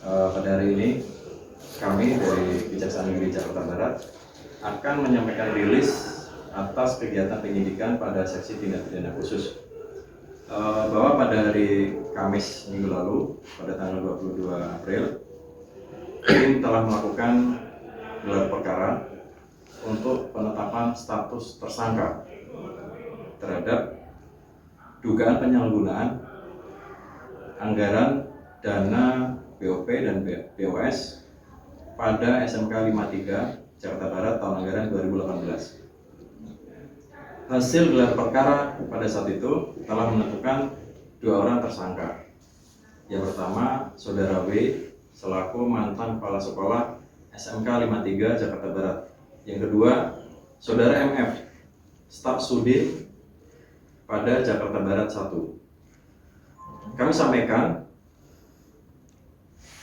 Pada hari ini kami dari Kejaksaan Negeri Jakarta Barat akan menyampaikan rilis atas kegiatan penyidikan pada seksi tindak pidana khusus. Bahwa pada hari Kamis minggu lalu pada tanggal 22 April tim telah melakukan gelar perkara untuk penetapan status tersangka terhadap dugaan penyalahgunaan anggaran dana BOP dan BOS pada SMK 53 Jakarta Barat tahun anggaran 2018. Hasil gelar perkara pada saat itu telah menentukan 2 orang tersangka. Yang pertama, Saudara W selaku mantan kepala sekolah SMK 53 Jakarta Barat. Yang kedua, Saudara MF, staf Sudin pada Jakarta Barat 1. Kami sampaikan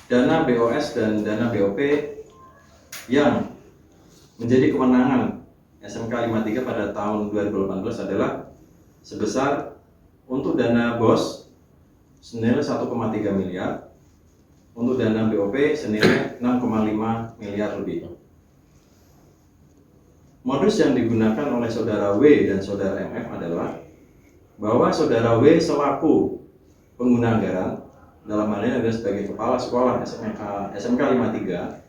dana BOS dan dana BOP yang menjadi kewenangan SMK 53 pada tahun 2018 adalah sebesar untuk dana BOS senilai 1,3 miliar, untuk dana BOP senilai 6,5 miliar lebih. Modus yang digunakan oleh Saudara W dan Saudara MF adalah bahwa Saudara W selaku pengguna anggaran, dalam hal ini adalah sebagai kepala sekolah SMK 53,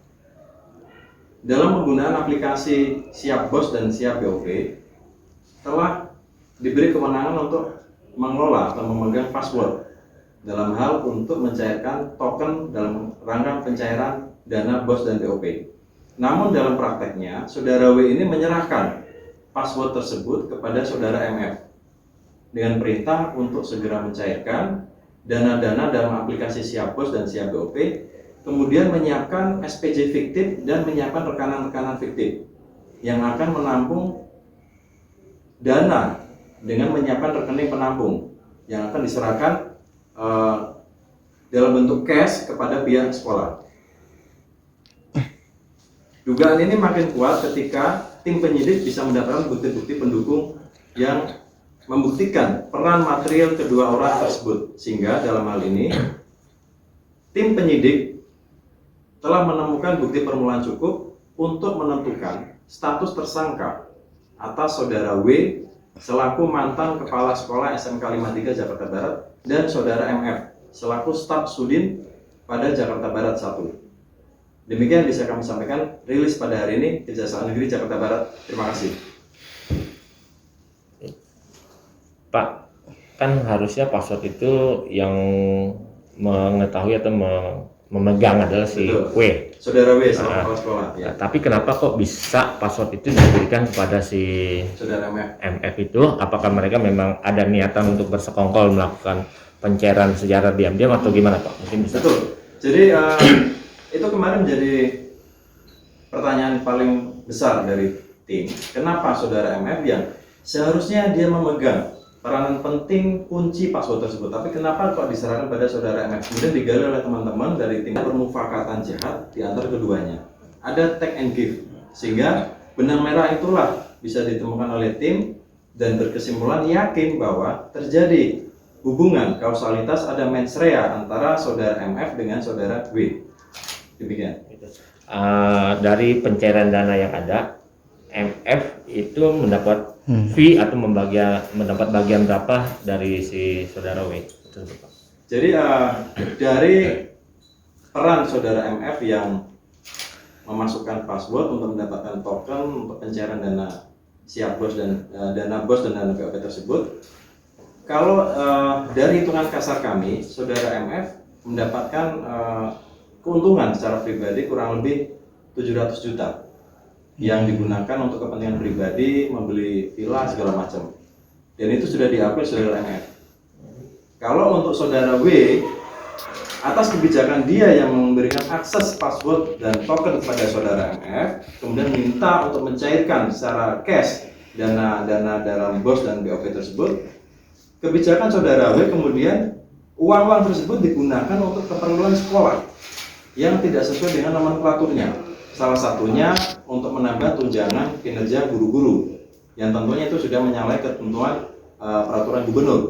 dalam penggunaan aplikasi Siap BOS dan Siap BOP telah diberi kewenangan untuk mengelola atau memegang password dalam hal untuk mencairkan token dalam rangka pencairan dana BOS dan BOP. Namun dalam prakteknya, Saudara W ini menyerahkan password tersebut kepada Saudara MF dengan perintah untuk segera mencairkan dana-dana dalam aplikasi Siap BOS dan Siap BOP, kemudian menyiapkan SPJ fiktif dan menyiapkan rekanan-rekanan fiktif yang akan menampung dana dengan menyiapkan rekening penampung yang akan diserahkan dalam bentuk cash kepada pihak sekolah. Dugaan ini makin kuat ketika tim penyidik bisa mendapatkan bukti-bukti pendukung yang membuktikan peran material kedua orang tersebut, sehingga dalam hal ini tim penyidik telah menemukan bukti permulaan cukup untuk menentukan status tersangka atas Saudara W selaku mantan kepala sekolah SMK 53 Jakarta Barat dan Saudara MF selaku staf Sudin pada Jakarta Barat 1. Demikian bisa kami sampaikan rilis pada hari ini Kejaksaan Negeri Jakarta Barat. Terima kasih. Pak, kan harusnya password itu yang mengetahui atau memegang adalah si Betul. W. Saudara W selaku kepala sekolah. Ya. Tapi kenapa kok bisa password itu diberikan kepada si Saudara MF itu? Apakah mereka memang ada niatan untuk bersekongkol melakukan pencairan secara diam-diam atau gimana Pak? Mungkin bisa. Betul. Jadi itu kemarin menjadi pertanyaan paling besar dari tim. Kenapa Saudara MF yang seharusnya dia memegang peranan penting kunci password tersebut, tapi kenapa kok diserahkan pada Saudara MF? Kemudian digali oleh teman-teman dari tim permufakatan jahat di antara keduanya. Ada take and give, sehingga benang merah itulah bisa ditemukan oleh tim dan berkesimpulan yakin bahwa terjadi hubungan kausalitas, ada mens rea antara Saudara MF dengan Saudara W. Demikian. Dari pencairan dana yang ada, MF itu mendapat fee atau mendapat bagian berapa dari si Saudara W? Jadi dari peran Saudara MF yang memasukkan password untuk mendapatkan token untuk pencairan dana Siap BOS dan dana BOS dan dana BOP tersebut, kalau dari hitungan kasar kami, Saudara MF mendapatkan keuntungan secara pribadi kurang lebih 700 juta yang digunakan untuk kepentingan pribadi, membeli villa segala macam. Dan itu sudah diakui Saudara MF. Kalau untuk Saudara W, atas kebijakan dia yang memberikan akses password dan token kepada Saudara MF, kemudian minta untuk mencairkan secara cash dana dalam BOS dan BOP tersebut, kebijakan Saudara W kemudian uang-uang tersebut digunakan untuk keperluan sekolah yang tidak sesuai dengan nomenklaturnya. Salah satunya untuk menambah tunjangan kinerja guru-guru yang tentunya itu sudah menyalahi ketentuan peraturan gubernur.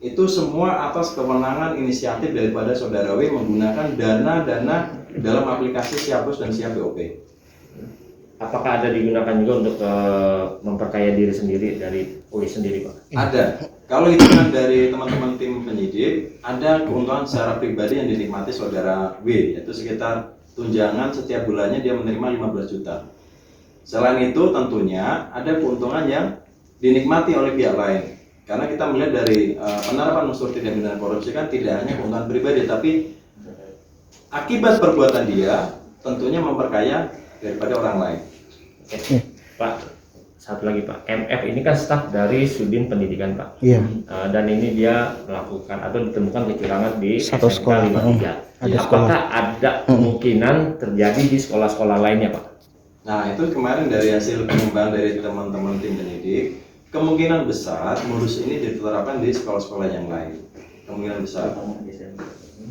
itu semua atas kewenangan inisiatif daripada saudara W menggunakan dana-dana dalam aplikasi Siap Bos dan Siap BOP. Apakah ada digunakan juga untuk memperkaya diri sendiri dari UI sendiri, Pak? Ada. Kalau hitungan dari teman-teman tim penyidik, ada keuntungan secara pribadi yang dinikmati saudara W, yaitu sekitar tunjangan setiap bulannya dia menerima 15 juta. Selain itu tentunya ada keuntungan yang dinikmati oleh pihak lain. Karena kita melihat dari penerapan unsur tidak pidana korupsi kan tidak hanya keuntungan pribadi, tapi akibat perbuatan dia tentunya memperkaya daripada orang lain. Oke. Pak, satu lagi Pak, MF ini kan staf dari Sudin Pendidikan Pak. Iya. Dan ini dia melakukan atau ditemukan kecurangan di Satu SMK sekolah. 53. Ada Apakah ada kemungkinan terjadi di sekolah-sekolah lainnya Pak? Nah itu kemarin dari hasil pengembangan dari teman-teman tim penyidik, kemungkinan besar modus ini diterapkan di sekolah-sekolah yang lain. Kemungkinan besar,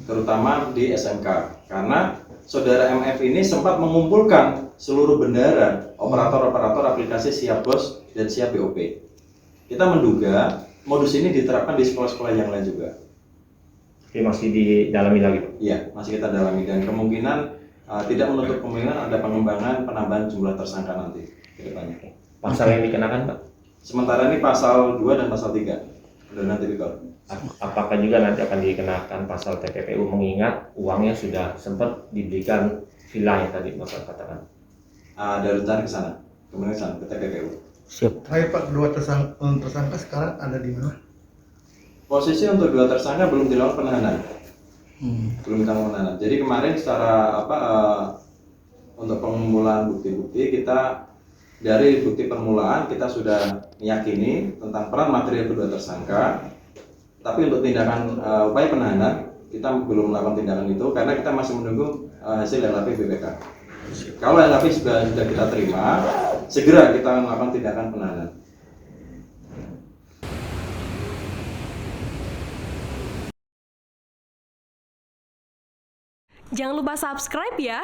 terutama di SMK, karena saudara MF ini sempat mengumpulkan seluruh bendara operator-operator aplikasi Siap Bos dan Siap BOP. Kita menduga modus ini diterapkan di sekolah-sekolah yang lain juga. Ini masih didalami lagi Pak? Iya, masih kita dalami dan kemungkinan tidak menutup kemungkinan ada pengembangan penambahan jumlah tersangka nanti ke depannya. Pasal yang dikenakan Pak? Sementara ini pasal 2 dan pasal 3 Undang-Undang Tipikor. Apakah juga nanti akan dikenakan pasal TPPU mengingat uangnya sudah sempat diberikan villa yang tadi Bapak katakan? Ada rencana ke sana, kemudian ke sana ke TPPU. Siap. Hai Pak, kedua tersangka sekarang ada di mana? Posisi untuk dua tersangka belum dilakukan penahanan. Belum dilakukan penahanan. Jadi kemarin secara untuk pengumpulan bukti-bukti kita dari bukti permulaan kita sudah meyakini tentang peran material kedua tersangka. Tapi untuk tindakan upaya penahanan kita belum melakukan tindakan itu karena kita masih menunggu hasil LAP BPK. Kalau LAP sudah kita terima, segera kita melakukan tindakan penahanan. Jangan lupa subscribe ya.